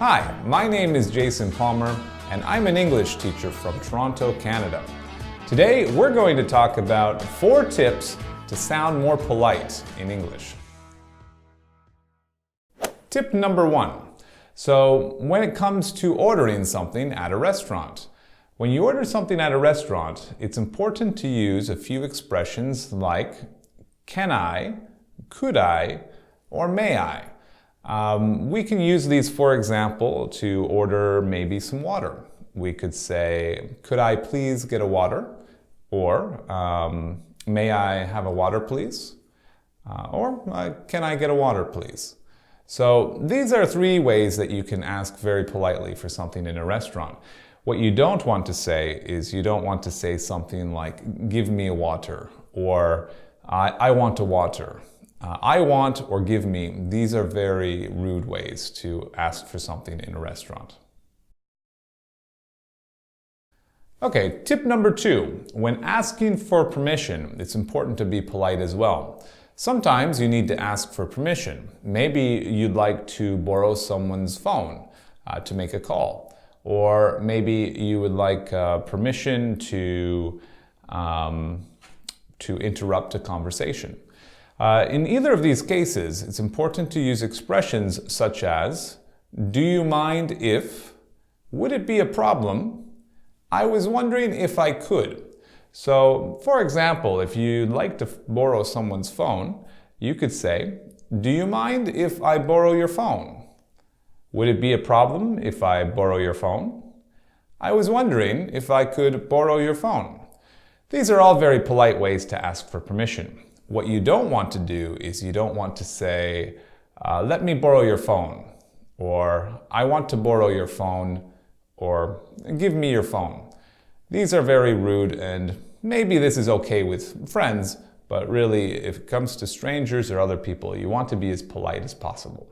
Hi, my name is Jason Palmer, and I'm an English teacher from Toronto, Canada. Today, we're going to talk about 4 tips to sound more polite in English. Tip number 1. So, when it comes to ordering something at a restaurant, when you order something at a restaurant, it's important to use a few expressions like can I, could I, or may I. We can use these, for example, to order maybe some water. We could say, could I please get a water? Or, may I have a water, please? Or, can I get a water, please? So these are 3 ways that you can ask very politely for something in a restaurant. What you don't want to say is you don't want to say something like, give me a water, or I want a water. I want or give me, these are very rude ways to ask for something in a restaurant. Okay, tip number 2. When asking for permission, it's important to be polite as well. Sometimes you need to ask for permission. Maybe you'd like to borrow someone's phone to make a call. Or maybe you would like permission to interrupt a conversation. In either of these cases, it's important to use expressions such as, do you mind if, would it be a problem, I was wondering if I could. So, for example, if you'd like to borrow someone's phone, you could say, do you mind if I borrow your phone? Would it be a problem if I borrow your phone? I was wondering if I could borrow your phone. These are all very polite ways to ask for permission. What you don't want to do is you don't want to say, let me borrow your phone, or I want to borrow your phone, or give me your phone. These are very rude, and maybe this is okay with friends, but really if it comes to strangers or other people, you want to be as polite as possible.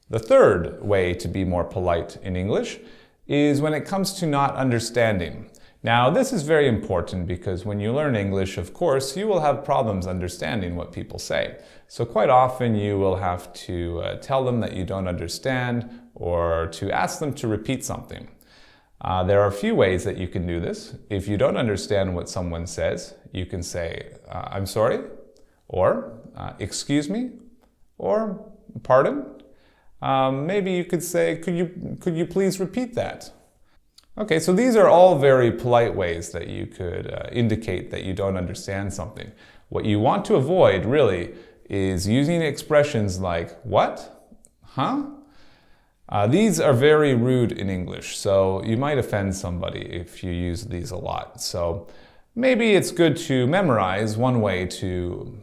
The third way to be more polite in English is when it comes to not understanding. Now, this is very important because when you learn English, of course, you will have problems understanding what people say. So quite often you will have to tell them that you don't understand or to ask them to repeat something. There are a few ways that you can do this. If you don't understand what someone says, you can say, I'm sorry, or excuse me, or pardon. Maybe you could say, could you please repeat that? Okay, so these are all very polite ways that you could indicate that you don't understand something. What you want to avoid, really, is using expressions like, what? Huh? These are very rude in English, so you might offend somebody if you use these a lot. So maybe it's good to memorize one way to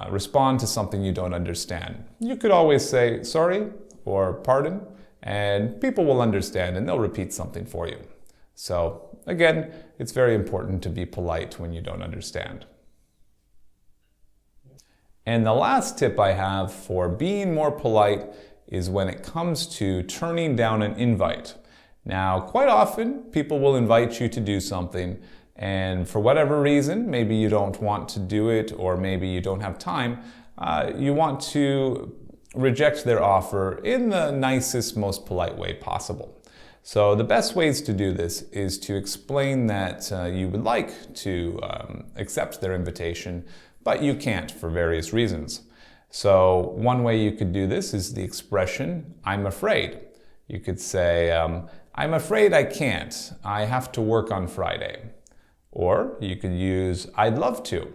respond to something you don't understand. You could always say, sorry, or pardon, and people will understand and they'll repeat something for you. So again, it's very important to be polite when you don't understand. And the last tip I have for being more polite is when it comes to turning down an invite. Now, quite often people will invite you to do something, and for whatever reason, maybe you don't want to do it, or maybe you don't have time, you want to reject their offer in the nicest, most polite way possible. So the best ways to do this is to explain that you would like to accept their invitation, but you can't for various reasons. So one way you could do this is the expression, I'm afraid. You could say, I'm afraid I can't. I have to work on Friday. Or you could use, I'd love to,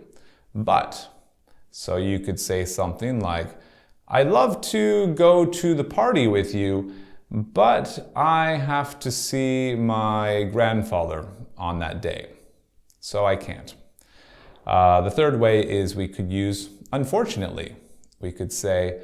but. So you could say something like, I'd love to go to the party with you, but I have to see my grandfather on that day, so I can't. The third way is we could use unfortunately. We could say,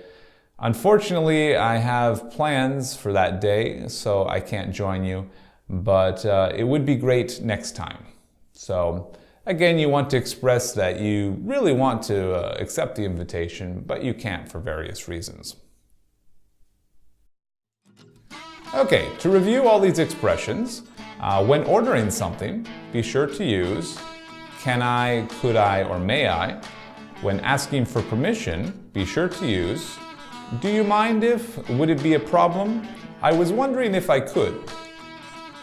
unfortunately, I have plans for that day, so I can't join you, but it would be great next time. So again, you want to express that you really want to accept the invitation, but you can't for various reasons. Okay, to review all these expressions, when ordering something, be sure to use can I, could I, or may I. When asking for permission, be sure to use Do you mind if? Would it be a problem? I was wondering if I could.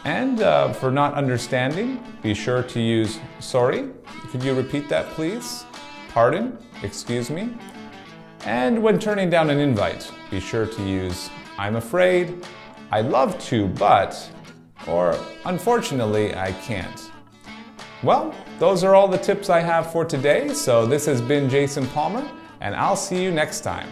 And for not understanding, be sure to use sorry. Could you repeat that, please? Pardon? Excuse me? And when turning down an invite, be sure to use I'm afraid, I'd love to, but, or unfortunately, I can't. Well, those are all the tips I have for today. So this has been Jason Palmer, and I'll see you next time.